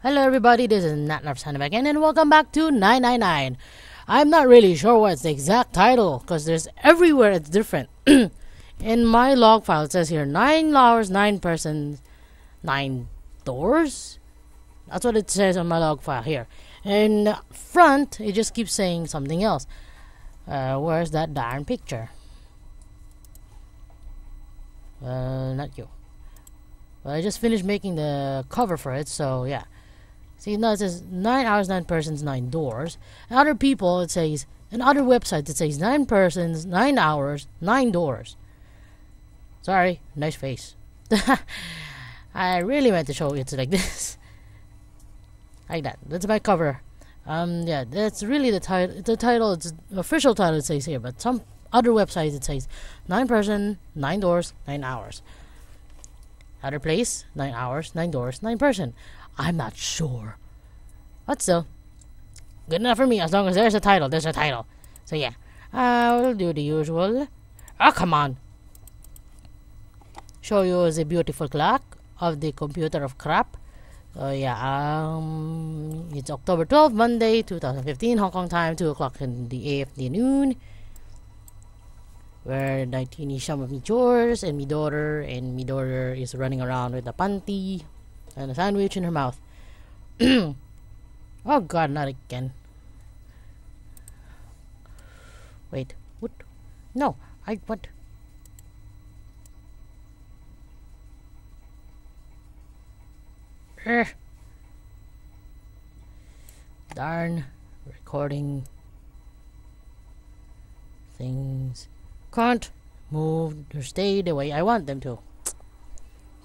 Hello everybody, this is Natnarf Signing Off again and welcome back to 999. I'm not really sure what's the exact title because there's everywhere it's different. In my log file it says here 9 hours, 9 persons, 9 doors. That's what it says on my log file here. In front it just keeps saying something else. Where's that darn picture? Not you. Well, I just finished making the cover for it, so yeah. See, now it says 9 hours, 9 persons, 9 doors. And other people, it says, in other websites, it says 9 persons, 9 hours, 9 doors. Sorry, nice face. I really meant to show it like this. Like that. That's my cover. Yeah, that's really the title. The title, it's the official title it says here, but some other websites it says 9 person, 9 doors, 9 hours. Other place, 9 hours, 9 doors, 9 person. I'm not sure. But still, good enough for me as long as there's a title. There's a title. So yeah, we'll do the usual. Oh, come on. Show you the beautiful clock of the computer of crap. Yeah, it's October 12th, Monday, 2015, Hong Kong time, 2 o'clock in the afternoon. Where 19 some of me chores and me daughter is running around with a panty and a sandwich in her mouth. Oh god, not again. Wait, what? No, what? Darn recording things can't move or stay the way I want them to.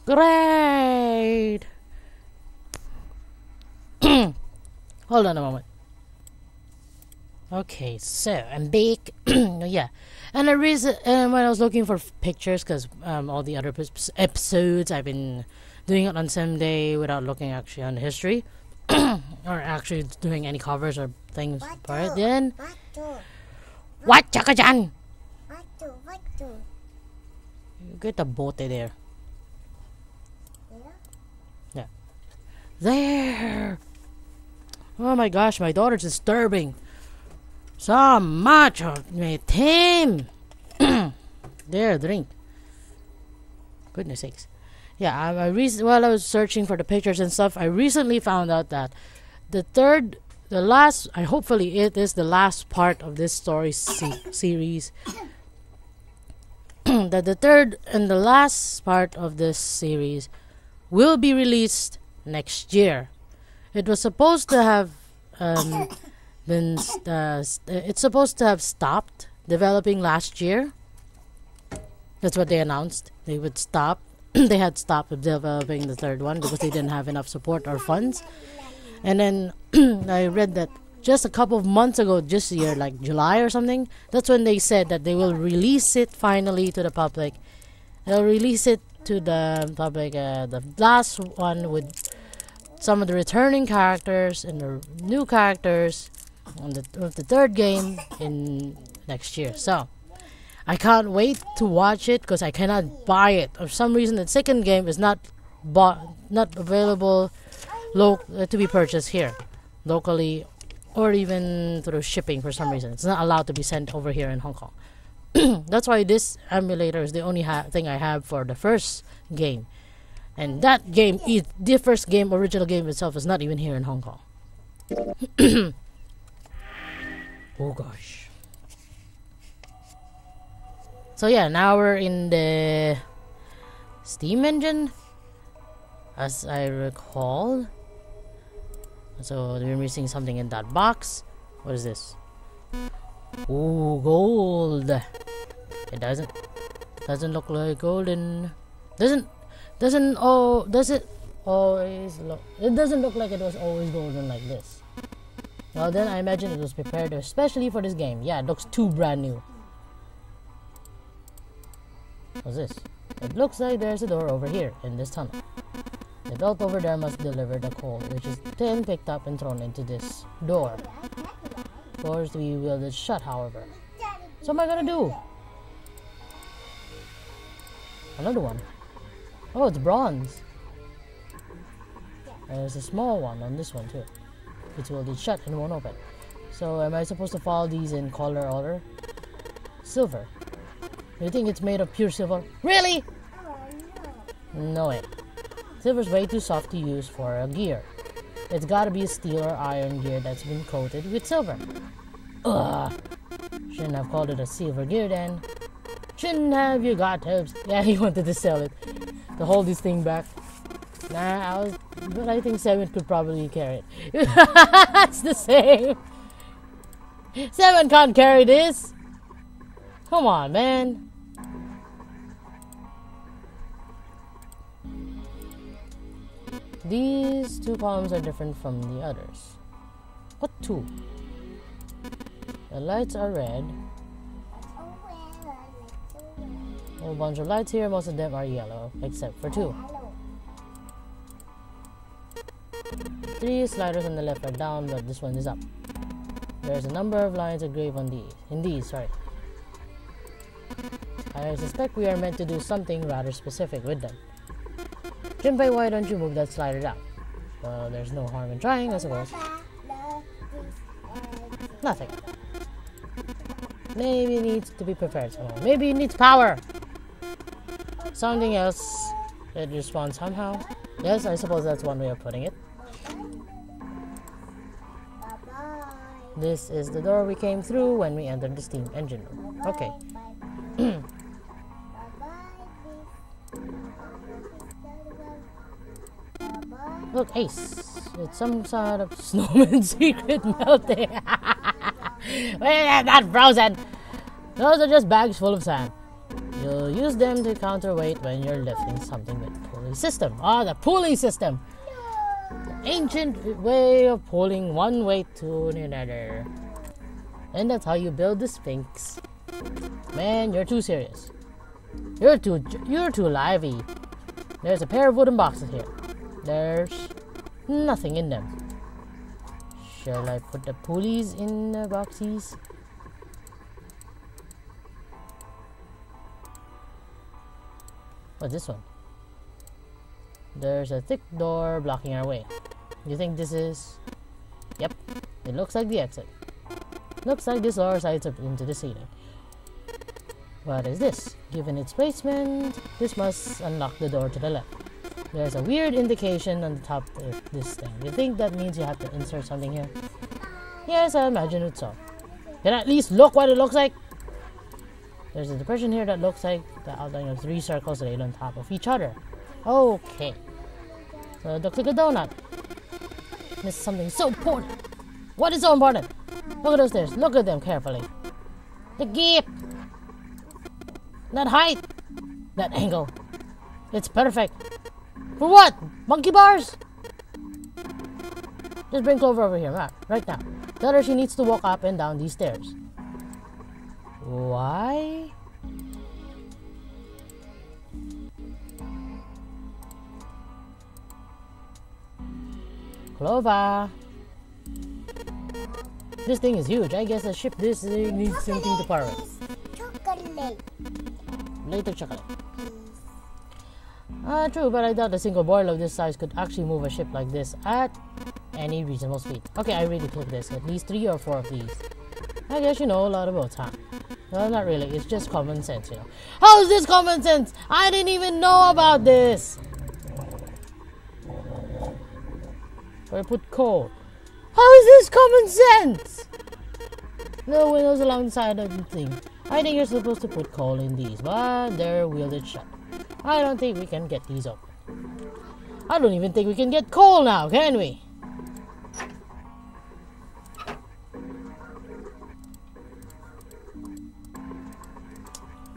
Great. Hold on a moment. Okay, so I'm back. Yeah, and the reason when I was looking for pictures, because all the other episodes I've been doing it on Sunday without looking actually on the history or actually doing any covers or things for it. Then what, Chaka-chan? You get the boat there. Yeah. There. Oh my gosh, my daughter's disturbing so much of my time. There, drink. Goodness sakes. Yeah, while I was searching for the pictures and stuff, I recently found out that hopefully it is the last part of this story series. That the third and the last part of this series will be released next year. It was supposed to have it's supposed to have stopped developing last year. That's what they announced. They would stop. They had stopped developing the third one because they didn't have enough support or funds. And then I read that just a couple of months ago, this year, like July or something, that's when they said that they will release it finally to the public. They'll release it to the public, the last one with some of the returning characters and the new characters on the third game in next year. So I can't wait to watch it because I cannot buy it. For some reason, the second game is not available to be purchased here locally, or even through shipping. For some reason, it's not allowed to be sent over here in Hong Kong. That's why this emulator is the only thing I have for the first game, and that game, the first game, original game itself, is not even here in Hong Kong. Oh gosh. So yeah, now we're in the Steam engine, as I recall. So we're missing something in that box. What is this? Ooh, gold. It doesn't look like golden. Does it always look? It doesn't look like it was always golden like this. Well then, I imagine it was prepared especially for this game. Yeah, it looks too brand new. What's this? It looks like there's a door over here in this tunnel. The belt over there must deliver the coal, which is then picked up and thrown into this door. Doors to be wielded shut, however. So what am I gonna do? Another one. Oh, it's bronze. There's a small one on this one too. It's welded shut and won't open. So am I supposed to follow these in color order? Silver. You think it's made of pure silver? Really? No way. Silver's way too soft to use for a gear. It's gotta be a steel or iron gear that's been coated with silver. Ugh. Shouldn't have called it a silver gear then. Shouldn't have, you got hopes. Yeah, he wanted to sell it. To hold this thing back. Nah, but I think 7 could probably carry it. It's the same. 7 can't carry this. Come on, man. These 2 columns are different from the others. What 2? The lights are red. A whole bunch of lights here, most of them are yellow, except for 2. 3 sliders on the left are down, but this one is up. There's a number of lines engraved on these. I suspect we are meant to do something rather specific with them. Junpei, why don't you move that slider down? Well, there's no harm in trying, I suppose. Nothing. Maybe it needs to be prepared somehow. Maybe it needs power! Something else. It responds somehow. Yes, I suppose that's one way of putting it. This is the door we came through when we entered the steam engine room. Okay. Look, Ace. It's some sort of snowman's secret melting. Wait, not frozen. Those are just bags full of sand. You'll use them to counterweight when you're lifting something with pulley system. Ah, the pulley system. The ancient way of pulling one weight to another. And that's how you build the Sphinx. Man, you're too serious. You're too lively. There's a pair of wooden boxes here. There's nothing in them. Shall I put the pulleys in the boxes? What's this one? There's a thick door blocking our way. You think this is... Yep, it looks like the exit. Looks like this door sides up into the ceiling. What is this? Given its placement, this must unlock the door to the left. There's a weird indication on the top of this thing. You think that means you have to insert something here? Yes, I imagine it so. Can I at least look what it looks like? There's a depression here that looks like the outline of 3 circles laid on top of each other. Okay. So it looks like a donut. This is something so important. What is so important? Look at those stairs. Look at them carefully. The gap. That height. That angle. It's perfect. For what? Monkey bars? Just bring Clover over here, right now. Tell her she needs to walk up and down these stairs. Why? Clover. This thing is huge. I guess a ship this needs something to power it. Chocolate. Later chocolate. True, but I doubt a single boiler of this size could actually move a ship like this at any reasonable speed. Okay, I really took this. At least 3 or 4 of these. I guess you know a lot about time. Well, not really. It's just common sense, you know. How is this common sense? I didn't even know about this. Where I put coal. How is this common sense? No windows along the side of the thing. I think you're supposed to put coal in these, but they're wielded shut. I don't think we can get these open. I don't even think we can get coal now, can we?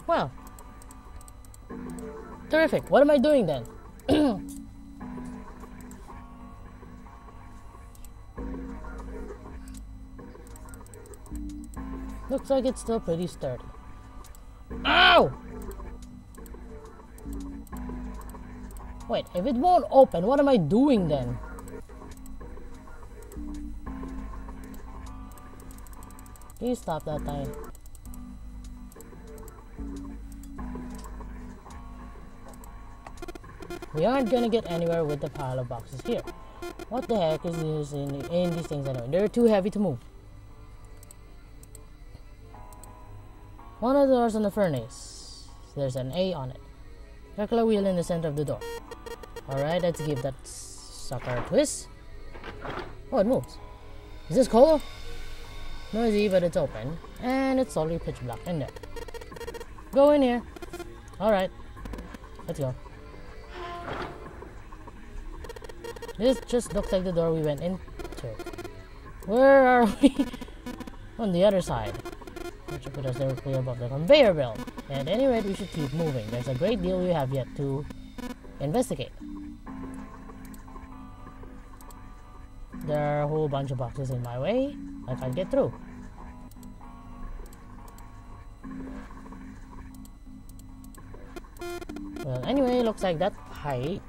Well, terrific. What am I doing then? Looks like it's still pretty sturdy. Ow! Wait, if it won't open, what am I doing then? Can you stop that time? We aren't gonna get anywhere with the pile of boxes here. What the heck is this in these things anyway? They're too heavy to move. One of the doors on the furnace. There's an A on it. Circular wheel in the center of the door. Alright, let's give that sucker a twist. Oh, it moves. Is this coal? Noisy, but it's open. And it's totally pitch black in there. Go in here. Alright. Let's go. This just looks like the door we went into. Where are we? On the other side. Which will put us directly above the conveyor belt. At any rate, we should keep moving. There's a great deal we have yet to investigate. There are a whole bunch of boxes in my way. I can't get through. Well, anyway, looks like that pipe.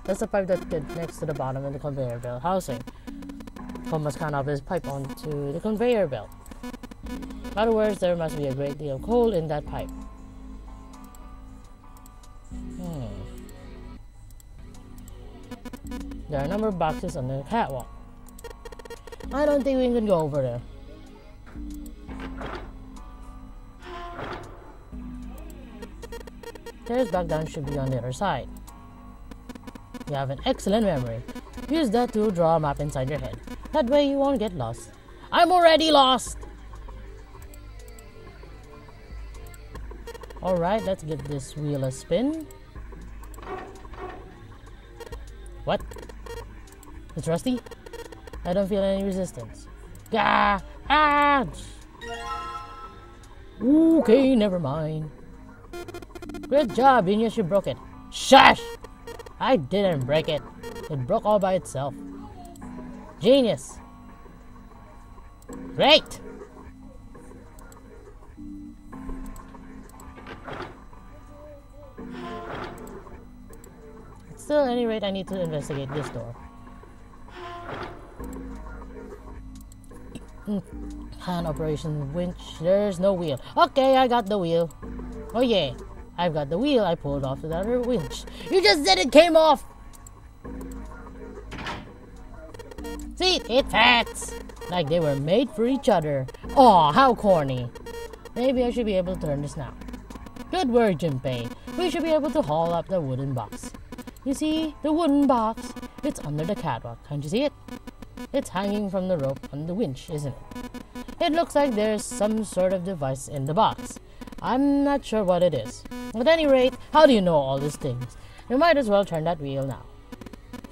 That's the pipe that connects to the bottom of the conveyor belt housing. Tom must count off his pipe onto the conveyor belt. In other words, there must be a great deal of coal in that pipe. There are a number of boxes on the catwalk. I don't think we can go over there. Stairs back down should be on the other side. You have an excellent memory. Use that to draw a map inside your head. That way you won't get lost. I'm already lost! Alright, let's give this wheel a spin. What? It's rusty? I don't feel any resistance. Gah! Ah! Okay, never mind. Great job, Genius, you broke it. Shush! I didn't break it. It broke all by itself. Genius! Great! Still, at any rate, I need to investigate this door. Hand operation winch. There's no wheel. Okay, I got the wheel. Oh yeah, I've got the wheel. I pulled off the other winch. You just said it came off! See, it fits! Like they were made for each other. Aw, how corny. Maybe I should be able to turn this now. Good work, Junpei. We should be able to haul up the wooden box. You see, the wooden box, it's under the catwalk. Can't you see it? It's hanging from the rope on the winch, isn't it? It looks like there's some sort of device in the box. I'm not sure what it is. At any rate, how do you know all these things? You might as well turn that wheel now.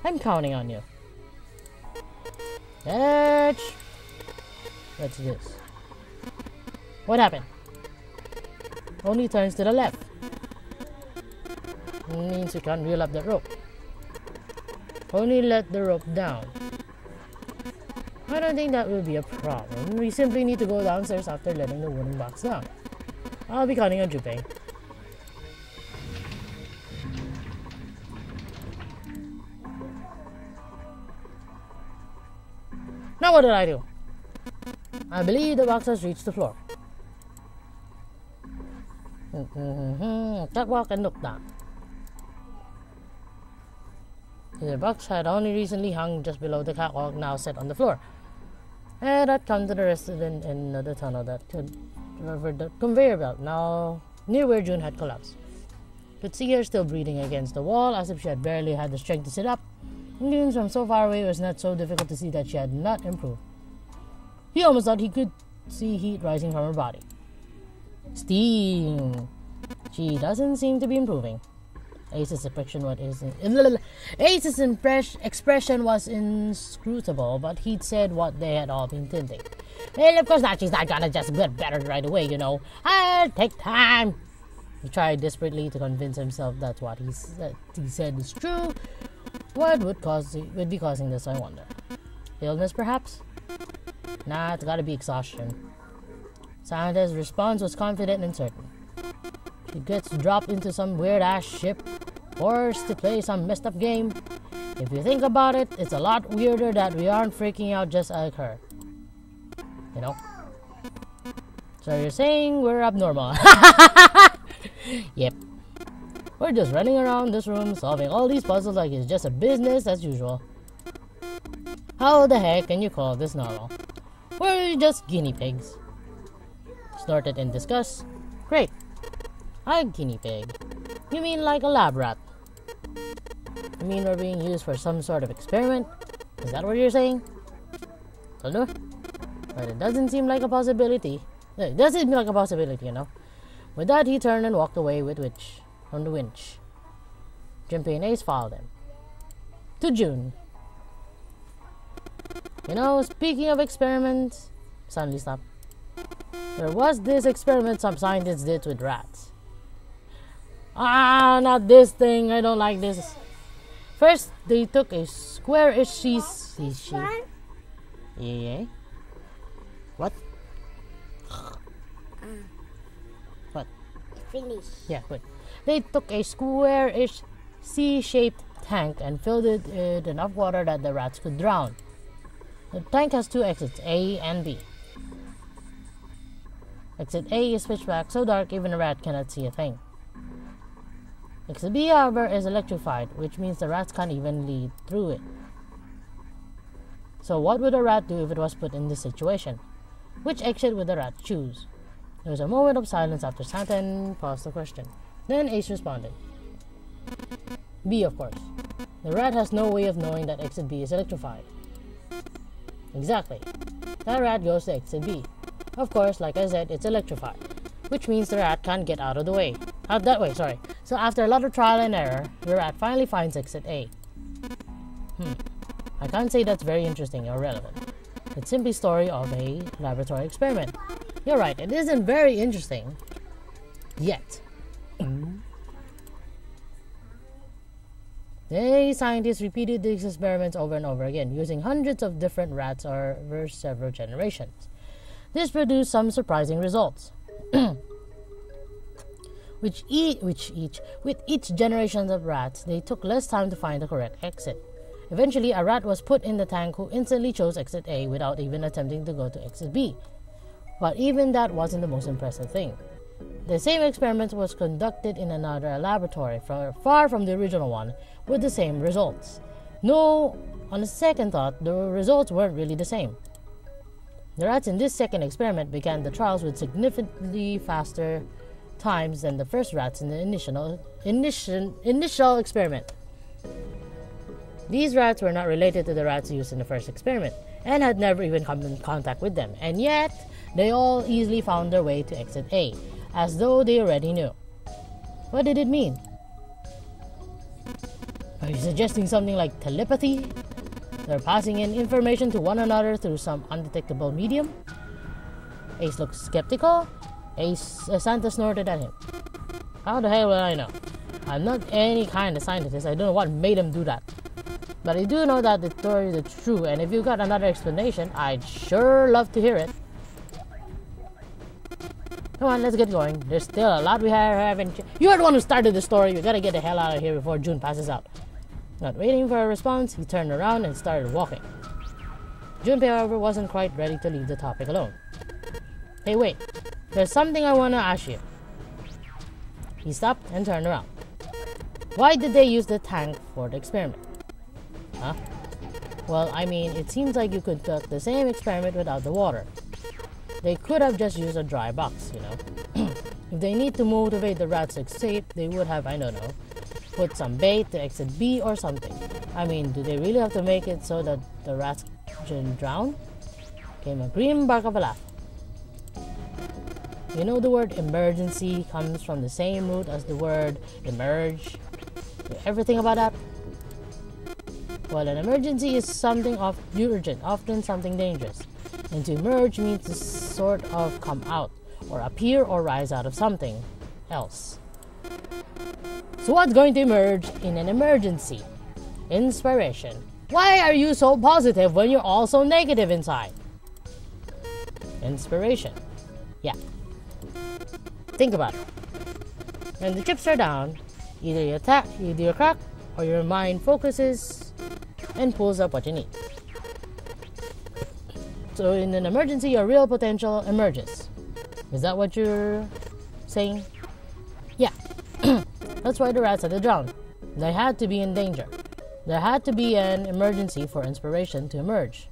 I'm counting on you. Catch! What's this? What happened? Only turns to the left. Means you can't reel up the rope. Only let the rope down. I don't think that will be a problem. We simply need to go downstairs after letting the wooden box down. I'll be counting on Junpei. Now what did I do? I believe the box has reached the floor. Catwalk and look down. The box had only recently hung just below the catwalk, now set on the floor. And I'd come to the resident in the tunnel that could cover the conveyor belt, now near where June had collapsed. Could see her still breathing against the wall, as if she had barely had the strength to sit up. And even from so far away, it was not so difficult to see that she had not improved. He almost thought he could see heat rising from her body. Steam! She doesn't seem to be improving. Ace's expression was inscrutable, but he'd said what they had all been thinking. Well, of course not. She's not gonna just get better right away, you know. I'll take time. He tried desperately to convince himself that what he said is true. What would be causing this, I wonder? Illness, perhaps? Nah, it's gotta be exhaustion. Santa's response was confident and certain. She gets dropped into some weird-ass ship, forced to play some messed-up game. If you think about it, it's a lot weirder that we aren't freaking out just like her. You know? So you're saying we're abnormal? Yep. We're just running around this room solving all these puzzles like it's just a business as usual. How the heck can you call this normal? We're just guinea pigs. Snorted in disgust. Great. A guinea pig. You mean like a lab rat? You mean we're being used for some sort of experiment? Is that what you're saying? Hello? But it doesn't seem like a possibility. It doesn't seem like a possibility, you know. With that, he turned and walked away from the winch. Junpei and Ace followed him. To June. You know, speaking of experiments, suddenly stopped. There was this experiment some scientists did with rats. Ah, not this thing. I don't like this. First, they took a square-ish Yeah. What? What? Finish. Yeah, good. They took a square-ish C-shaped tank and filled it with enough water that the rats could drown. The tank has two exits, A and B. Exit A is pitch black, so dark even a rat cannot see a thing. Exit B, however, is electrified, which means the rats can't even lead through it. So what would a rat do if it was put in this situation? Which exit would the rat choose? There was a moment of silence after Santen paused the question. Then Ace responded. B, of course. The rat has no way of knowing that exit B is electrified. Exactly. That rat goes to exit B. Of course, like I said, it's electrified, which means the rat can't get out of the way. Out that way, sorry. So after a lot of trial and error, the rat finally finds exit A. I can't say that's very interesting or relevant. It's simply a story of a laboratory experiment. You're right, it isn't very interesting. Yet. The scientists repeated these experiments over and over again, using hundreds of different rats over several generations. This produced some surprising results. With each generation of rats, they took less time to find the correct exit. Eventually, a rat was put in the tank who instantly chose exit A without even attempting to go to exit B. But even that wasn't the most impressive thing. The same experiment was conducted in another laboratory far from the original one with the same results. No, on a second thought, the results weren't really the same. The rats in this second experiment began the trials with significantly faster times than the first rats in the initial experiment. These rats were not related to the rats used in the first experiment and had never even come in contact with them, and yet they all easily found their way to exit A, as though they already knew. What did it mean? Are you suggesting something like telepathy? They're passing in information to one another through some undetectable medium? Ace looked skeptical. Santa snorted at him. How the hell will I know? I'm not any kind of scientist. I don't know what made him do that. But I do know that the story is true, and if you've got another explanation, I'd sure love to hear it. Come on, let's get going. There's still a lot we haven't... You're the one who started the story. We gotta get the hell out of here before June passes out. Not waiting for a response, he turned around and started walking. Junpei, however, wasn't quite ready to leave the topic alone. Hey, wait. There's something I want to ask you. He stopped and turned around. Why did they use the tank for the experiment? Huh? Well, I mean, it seems like you could conduct the same experiment without the water. They could have just used a dry box, you know. If they need to motivate the rats to escape, they would have, I don't know, put some bait to exit B or something. I mean, do they really have to make it so that the rats can drown? Came a grim bark of a laugh. You know the word emergency comes from the same root as the word emerge. You ever think about that? Well, an emergency is something urgent, often something dangerous. And to emerge means to sort of come out, or appear or rise out of something else. So what's going to emerge in an emergency? Inspiration. Why are you so positive when you're all so negative inside? Inspiration. Yeah. Think about it. When the chips are down, either you crack, or your mind focuses and pulls up what you need. So in an emergency, your real potential emerges. Is that what you're saying? Yeah. That's why the rats had to drown. They had to be in danger. There had to be an emergency for inspiration to emerge.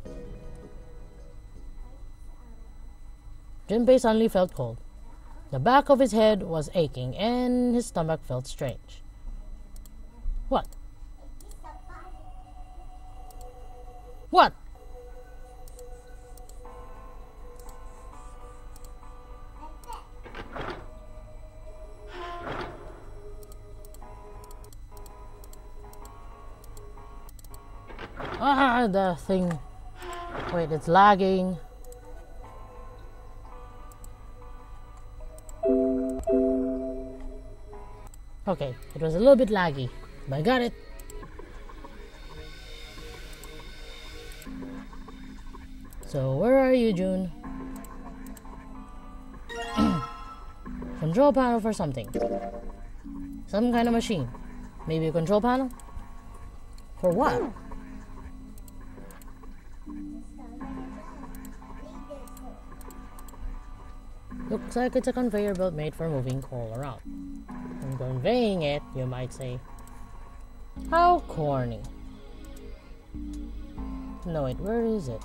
Junpei suddenly felt cold. The back of his head was aching and his stomach felt strange. What? What? Ah, the thing. Wait, it's lagging. Okay, it was a little bit laggy, but I got it. So, where are you, June? Control panel for something. Some kind of machine. Maybe a control panel? For what? Looks like it's a conveyor belt made for moving coal around. And conveying it, you might say. How corny. No, wait, where is it?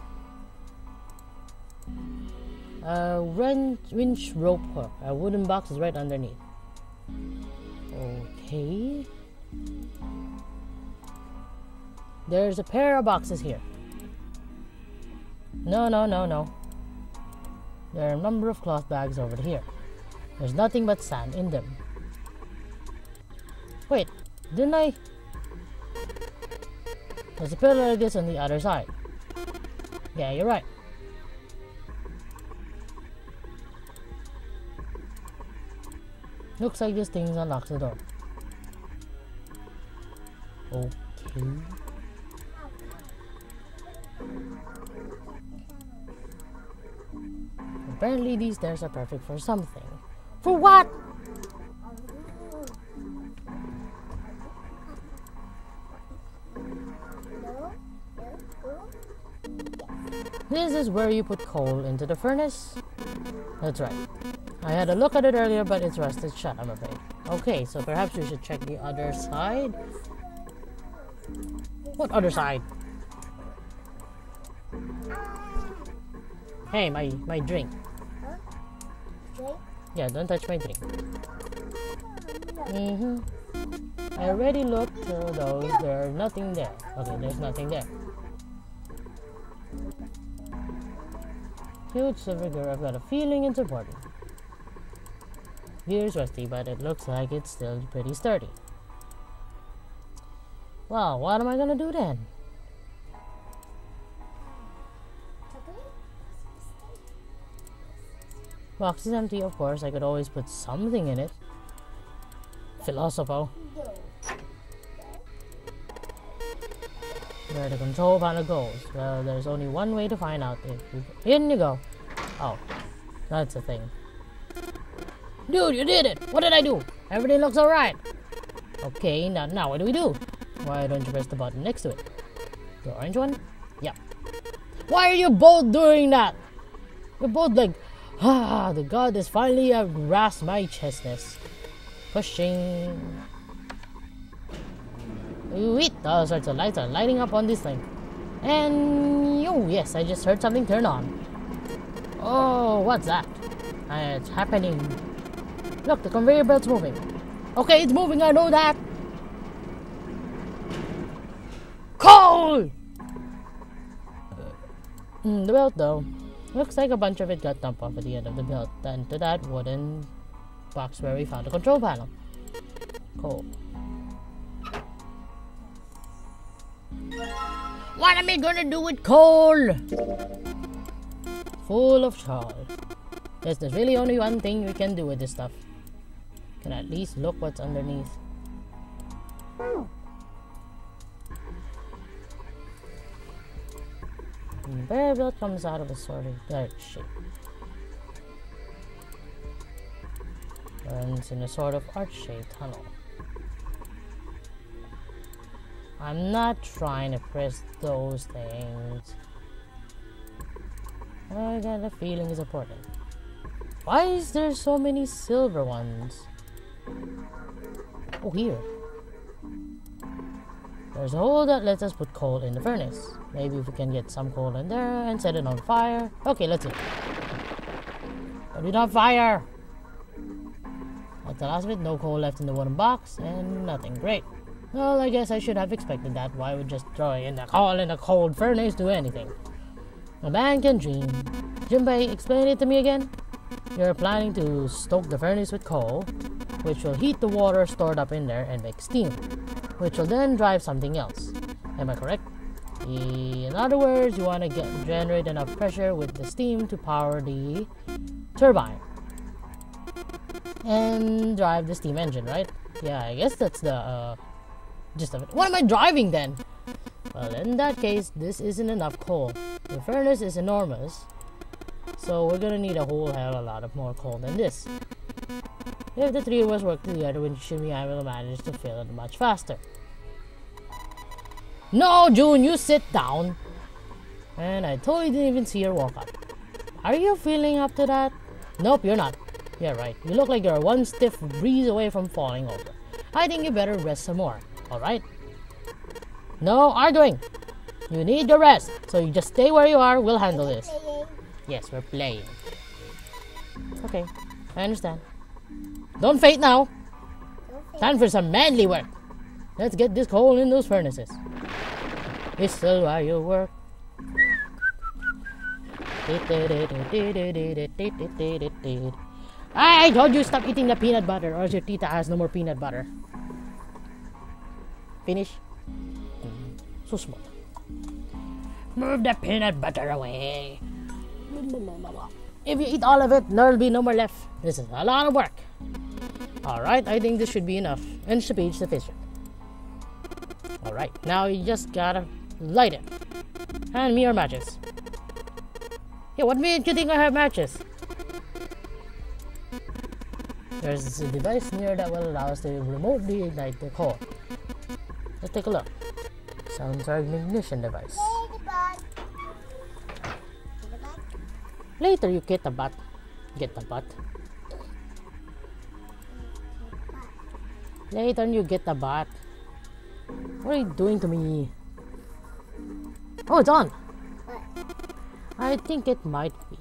A winch rope hook. A wooden box is right underneath. Okay. There's a pair of boxes here. No. There are a number of cloth bags over here. There's nothing but sand in them. Wait, didn't I? There's a pillar like this on the other side. Yeah, you're right. Looks like this thing unlocks the door. Okay. Apparently these stairs are perfect for something. For what? This is where you put coal into the furnace? That's right. I had a look at it earlier, but it's rusted shut, I'm afraid. Okay, so perhaps we should check the other side? What other side? Hey, my drink. Drink? Yeah, don't touch my drink. I already looked through those. There's nothing there. Okay, there's nothing there. Huge silver gear. I've got a feeling it's important. Gear's rusty, but it looks like it's still pretty sturdy. Well, what am I gonna do then? Box is empty, of course. I could always put something in it. Philosopho. Where the control panel goes. Well, there's only one way to find out. In you go. Oh, that's a thing. Dude, you did it! What did I do? Everything looks alright. Okay, now what do we do? Why don't you press the button next to it? The orange one? Yep. Why are you both doing that? You're both like, the god has finally grasped my chestness. Pushing. Wait, all sorts of lights are lighting up on this thing. And, oh yes, I just heard something turn on. Oh, what's that? It's happening. Look, the conveyor belt's moving. Okay, it's moving, I know that. Coal! The belt, though. Looks like a bunch of it got dumped off at the end of the belt. Then to that wooden box where we found the control panel. Coal. What am I gonna do with coal? Full of charl. Yes, there's really only one thing we can do with this stuff. Can at least look what's underneath. The conveyor belt comes out of a sort of dirt shape. Runs in a sort of arch-shaped tunnel. I'm not trying to press those things. I got a feeling it's important. Why is there so many silver ones? Oh, here. There's a hole that lets us put coal in the furnace. Maybe if we can get some coal in there and set it on fire. Okay, let's see. But we don't fire! At the last bit, no coal left in the wooden box, and nothing. Great. Well, I guess I should have expected that. Why would just throw in the coal in a cold furnace do anything? A man can dream. Jinbei, explain it to me again. You're planning to stoke the furnace with coal, which will heat the water stored up in there and make steam, which will then drive something else. Am I correct? In other words, you want to generate enough pressure with the steam to power the turbine and drive the steam engine, right? Yeah, I guess that's the gist of it. What am I driving then? Well, in that case, this isn't enough coal. The furnace is enormous, so we're gonna need a whole hell of a lot of more coal than this. If the three of us work together, we should be able to manage to fill it much faster. No, June, you sit down! And I totally didn't even see her walk up. Are you feeling up to that? Nope, you're not. Yeah, right. You look like you're one stiff breeze away from falling over. I think you better rest some more, alright? No arguing! You need your rest, so you just stay where you are, we'll handle this. Yes, we're playing. Okay, I understand. Don't faint now! Time for some manly work! Let's get this coal in those furnaces. Whistle while you work. I told you stop eating the peanut butter, or else your tita has no more peanut butter. Finish? So small. Move the peanut butter away. If you eat all of it, there'll be no more left. This is a lot of work. Alright, I think this should be enough. And should be sufficient. Alright, now you just gotta light it. Hand me your matches. Yeah, what made you think I have matches? There's a device near that will allow us to remotely ignite the coal. Let's take a look. Sounds like an ignition device. Later, you get the butt. Get the butt. Later, you get the butt. What are you doing to me? Oh, it's on. I think it might be.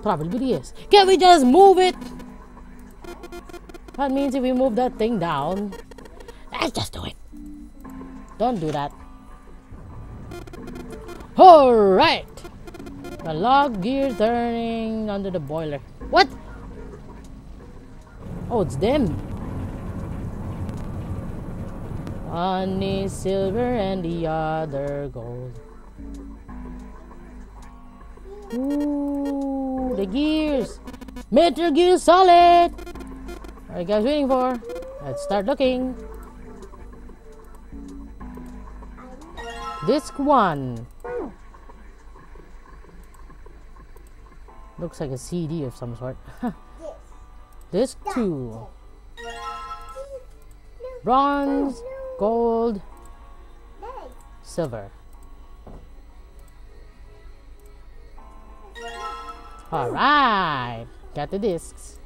Probably is. Can we just move it? That means if we move that thing down, let's just do it. Don't do that. Alright. The log gear turning under the boiler. What? Oh, it's them. One is silver and the other gold. Ooh, the gears. Metal Gear Solid. What are you guys waiting for? Let's start looking. Disc 1. Looks like a CD of some sort. Disc 2. Bronze, gold, silver. Alright, got the discs.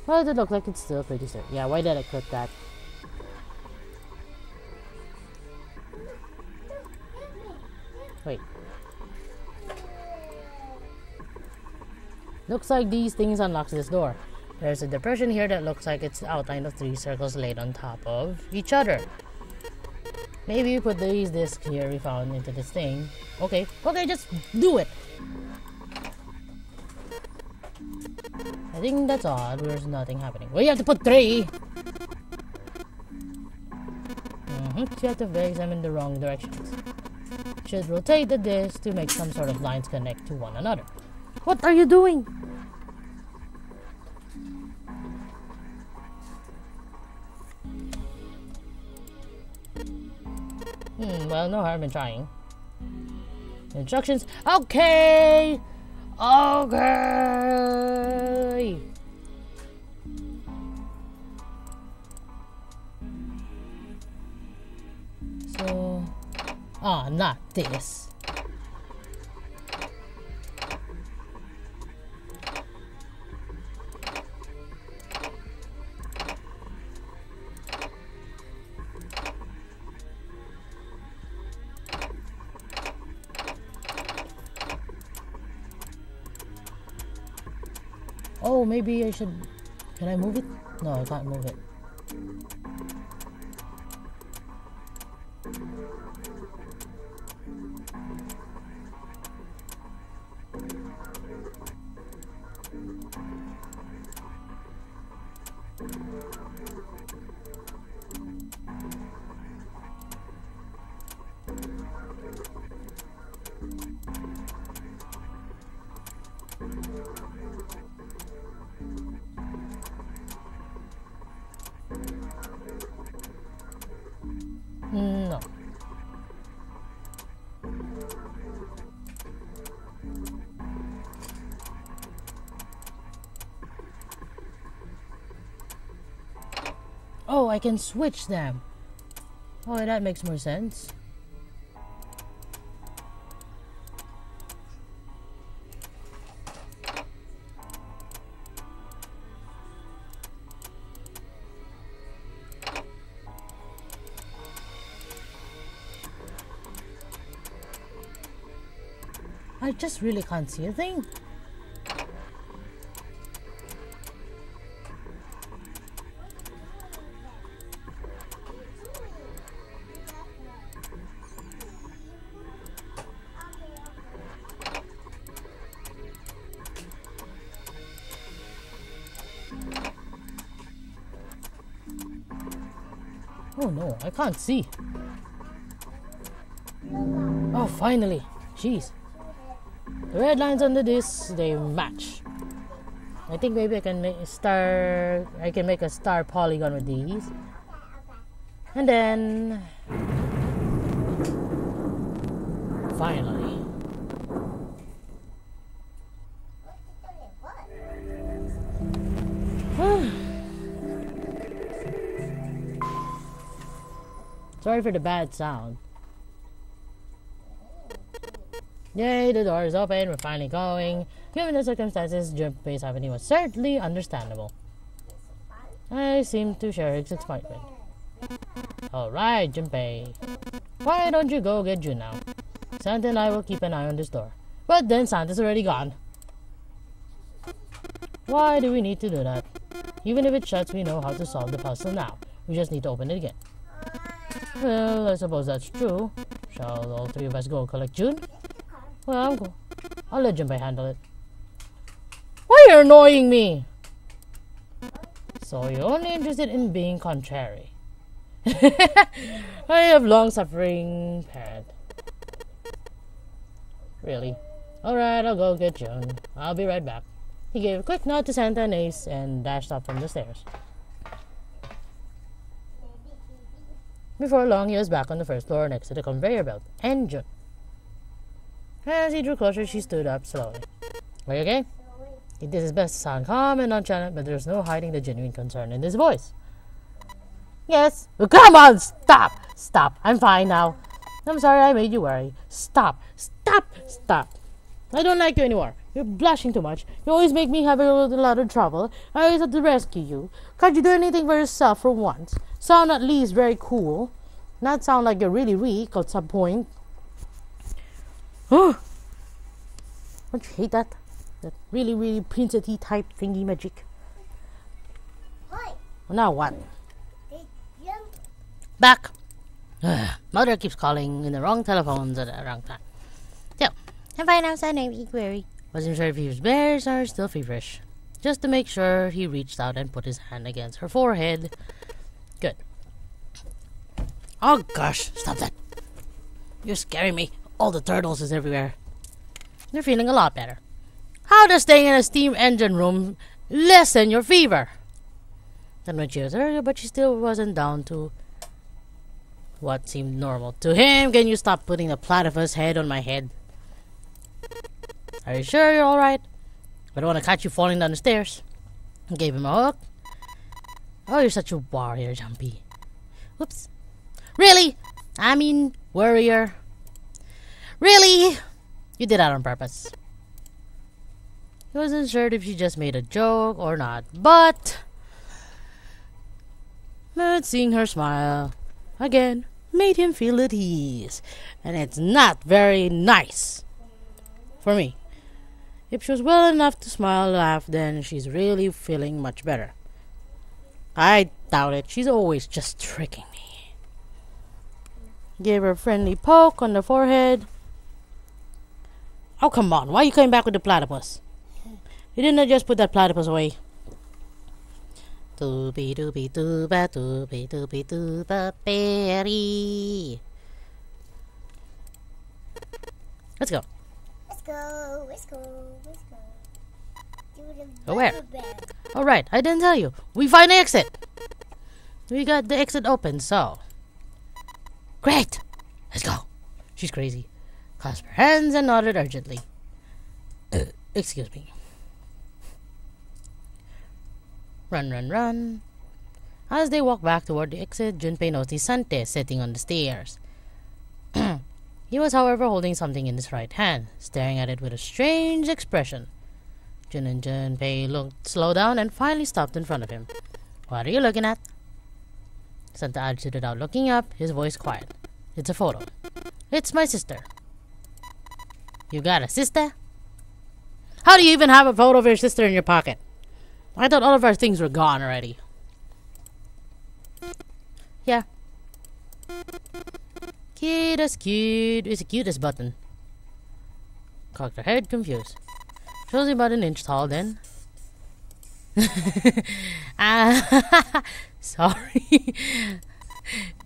Well, it looks like it's still pretty sturdy. Yeah, why did I click that? Wait. Looks like these things unlocks this door. There's a depression here that looks like it's the outline of 3 circles laid on top of each other. Maybe we put these discs here we found into this thing. Okay, just do it! I think that's odd. There's nothing happening. Well, you have to put 3! You have to examine the wrong directions. Should rotate the disc to make some sort of lines connect to one another. What are you doing? Well, no harm in trying. Instructions. Okay! Okay! So... not this. maybe I should... Can I move it? No, I can't move it. No. Oh, I can switch them. Oh, that makes more sense. I just really can't see a thing. Oh no, I can't see. Oh, finally. Jeez. The red lines under this, they match. I think maybe I can make a star. I can make a star polygon with these. And then finally. Sorry for the bad sound. Yay, the door is open, we're finally going. Given the circumstances, Junpei's happening was certainly understandable. I seem to share his excitement. Alright, Junpei. Why don't you go get Jun now? Santa and I will keep an eye on this door. But then Santa's already gone. Why do we need to do that? Even if it shuts, we know how to solve the puzzle now. We just need to open it again. Well, I suppose that's true. Shall all three of us go collect Jun? Well, I'm cool. I'll let Junpei handle it. Why are you annoying me? So you're only interested in being contrary. I have long-suffering parent. Really? Alright, I'll go get Jun. I'll be right back. He gave a quick nod to Santa and Ace and dashed up from the stairs. Before long, he was back on the first floor next to the conveyor belt and Jun. As he drew closer, she stood up slowly. Are you okay? He did his best to sound calm and nonchalant, but there was no hiding the genuine concern in his voice. Yes. Oh, come on, stop! Stop. I'm fine now. I'm sorry I made you worry. Stop. Stop. Stop. I don't like you anymore. You're blushing too much. You always make me have a lot of trouble. I always have to rescue you. Can't you do anything for yourself for once? Sound at least very cool. Not sound like you're really weak at some point. Don't you hate that? That really princessy type thingy magic. Hi. Well, now what? Yeah. Back. Mother keeps calling in the wrong telephones at the wrong time. So, I'm fine now, son. I'm query. Wasn't sure if he was bears or still feverish. Just to make sure, he reached out and put his hand against her forehead. Good. Oh gosh, stop that. You're scaring me. All the turtles is everywhere. You're feeling a lot better. How does staying in a steam engine room lessen your fever? Then when she was earlier, but she still wasn't down to what seemed normal to him. Can you stop putting a platypus head on my head? Are you sure you're alright? I don't want to catch you falling down the stairs. I gave him a hook. Oh, you're such a warrior, Jumpy. Whoops. Really? I mean, warrior. Really? You did that on purpose. He wasn't sure if she just made a joke or not, but seeing her smile again made him feel at ease. And it's not very nice for me. If she was well enough to smile and laugh, then she's really feeling much better. I doubt it. She's always just tricking me. Give her a friendly poke on the forehead. Oh, come on. Why are you coming back with the platypus? You didn't just put that platypus away. Doobie doobie dooba doobie doobie dooba berry. Let's go. Let's go. Let's go. Let's go. Do the Go where? bell. Alright, I didn't tell you. We find the exit. We got the exit open, so. Great! Let's go. She's crazy. Clasped her hands and nodded urgently. Excuse me. Run, run, run. As they walk back toward the exit, Junpei noticed Sante sitting on the stairs. He was, however, holding something in his right hand, staring at it with a strange expression. Jun and Junpei looked slow down and finally stopped in front of him. What are you looking at? Santa answered without looking up, his voice quiet. It's a photo. It's my sister. You got a sister? How do you even have a photo of your sister in your pocket? I thought all of our things were gone already. Yeah. Cute as cute. It's the cutest button. Cocked her head, confused. She was about an inch tall then. Sorry.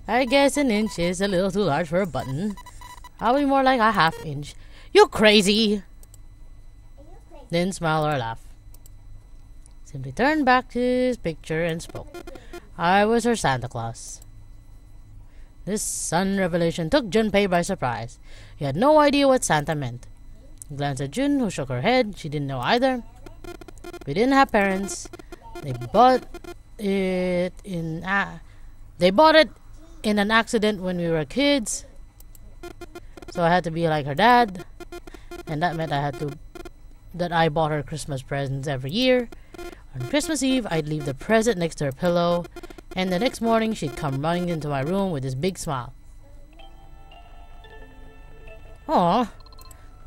I guess an inch is a little too large for a button. Probably more like a half inch. You crazy! Didn't smile or laugh. Simply turned back to his picture and spoke. I was her Santa Claus. This sudden revelation took Junpei by surprise. He had no idea what Santa meant. He glanced at Jun, who shook her head. She didn't know either. We didn't have parents. They bought it in an accident when we were kids. So I had to be like her dad. And that meant that I bought her Christmas presents every year. On Christmas Eve, I'd leave the present next to her pillow, and the next morning, she'd come running into my room with this big smile. Aw,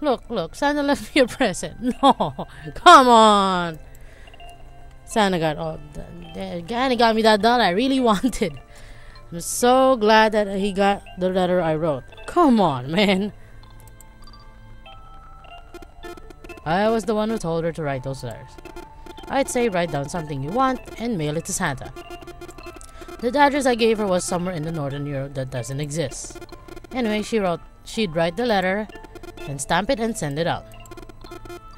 look, Santa left me a present. No, come on. Santa got me that doll I really wanted. I'm so glad that he got the letter I wrote. Come on, man. I was the one who told her to write those letters. I'd say write down something you want and mail it to Santa. The address I gave her was somewhere in the Northern Europe that doesn't exist. Anyway, she'd write the letter and stamp it and send it out.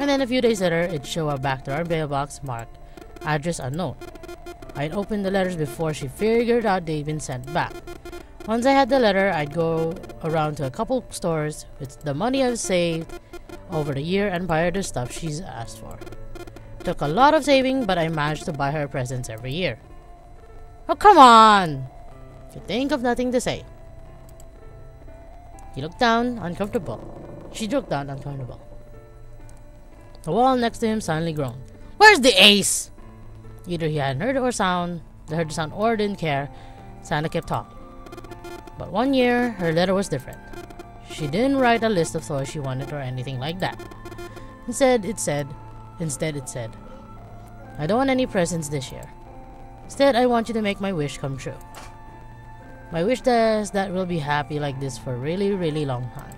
And then a few days later, it'd show up back to our mailbox marked address unknown. I'd open the letters before she figured out they'd been sent back. Once I had the letter, I'd go around to a couple stores with the money I've saved over the year and buy her the stuff she's asked for. Took a lot of saving, but I managed to buy her presents every year. Oh, come on! You think of nothing to say. He looked down, uncomfortable. She looked down, uncomfortable. The wall next to him suddenly groaned. Where's the ace? Either he hadn't heard the sound or didn't care. Santa kept talking. But one year, her letter was different. She didn't write a list of toys she wanted or anything like that. Instead, it said, I don't want any presents this year. Instead, I want you to make my wish come true. My wish is that we'll be happy like this for a really, really long time.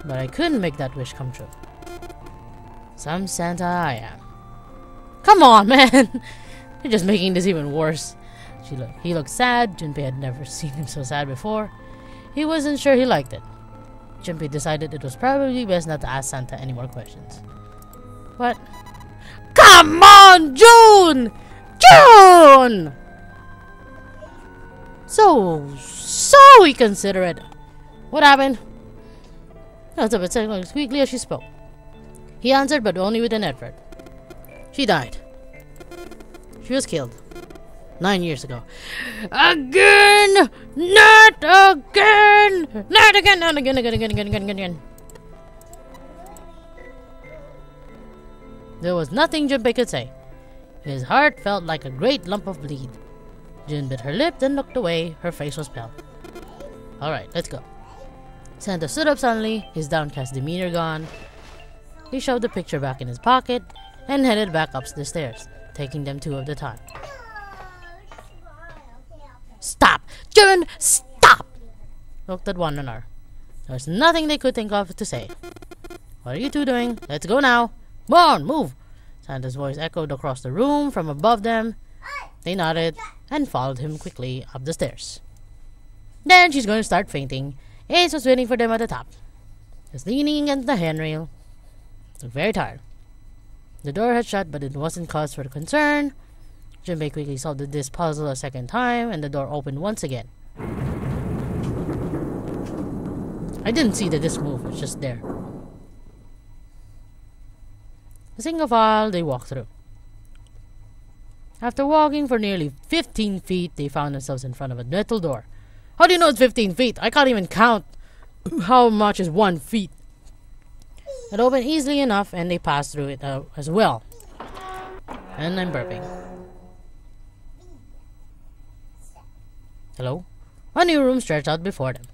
But I couldn't make that wish come true. Some Santa I am. Come on, man! You're just making this even worse. He looked sad. Junpei had never seen him so sad before. He wasn't sure he liked it. Junpei decided it was probably best not to ask Santa any more questions. What? Come on, June! June! So inconsiderate. What happened? Elizabeth said as quickly as she spoke. He answered, but only with an effort. She died. She was killed 9 years ago. Again! Not again! Not again! Not again! There was nothing Junpei could say. His heart felt like a great lump of bleed. Jun bit her lip, then looked away. Her face was pale. Alright, let's go. Santa stood up suddenly, his downcast demeanor gone. He shoved the picture back in his pocket and headed back up the stairs, taking them 2 at a time. Stop! Children, stop! Looked at one another. There was nothing they could think of to say. What are you 2 doing? Let's go now. Come on, move! Santa's voice echoed across the room from above them. They nodded and followed him quickly up the stairs. Then she's going to start fainting. Ace was waiting for them at the top. He was leaning against the handrail. Looked very tired. The door had shut, but it wasn't cause for concern. Jinbei quickly solved this puzzle a second time, and the door opened once again. I didn't see that this move was just there. A single file, they walked through. After walking for nearly 15 feet, they found themselves in front of a metal door. How do you know it's 15 feet? I can't even count how much is 1 feet. It opened easily enough, and they passed through it as well. And I'm burping. Hello? A new room stretched out before them.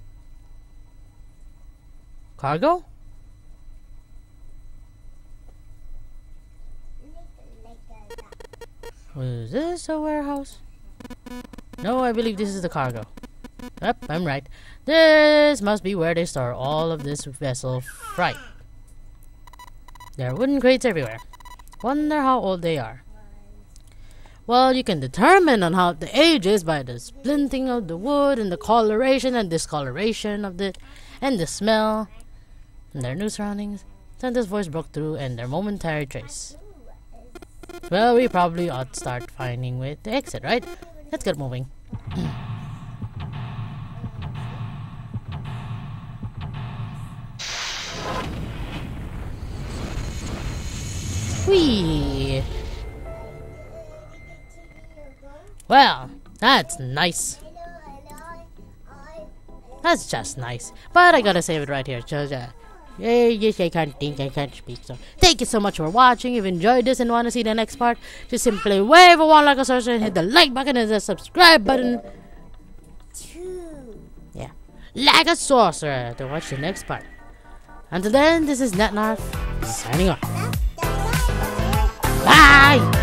Cargo? Was this a warehouse? No, I believe this is the cargo. Yep, I'm right. This must be where they store all of this vessel freight. There are wooden crates everywhere. Wonder how old they are. Well, you can determine on how the age is by the splinting of the wood and the coloration and discoloration of it and the smell and their new surroundings. Santa's voice broke through and their momentary trace. Well, we probably ought to start finding with the exit, right? Let's get moving. Whee! Well, that's nice. That's just nice. But I gotta save it right here. Yes, I can't think, I can't speak. So, thank you so much for watching. If you enjoyed this and want to see the next part, just simply wave a wand like a sorcerer and hit the like button and the subscribe button. Yeah, like a sorcerer to watch the next part. Until then, this is Natnarf signing off. Bye!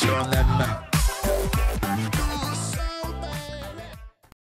Sure,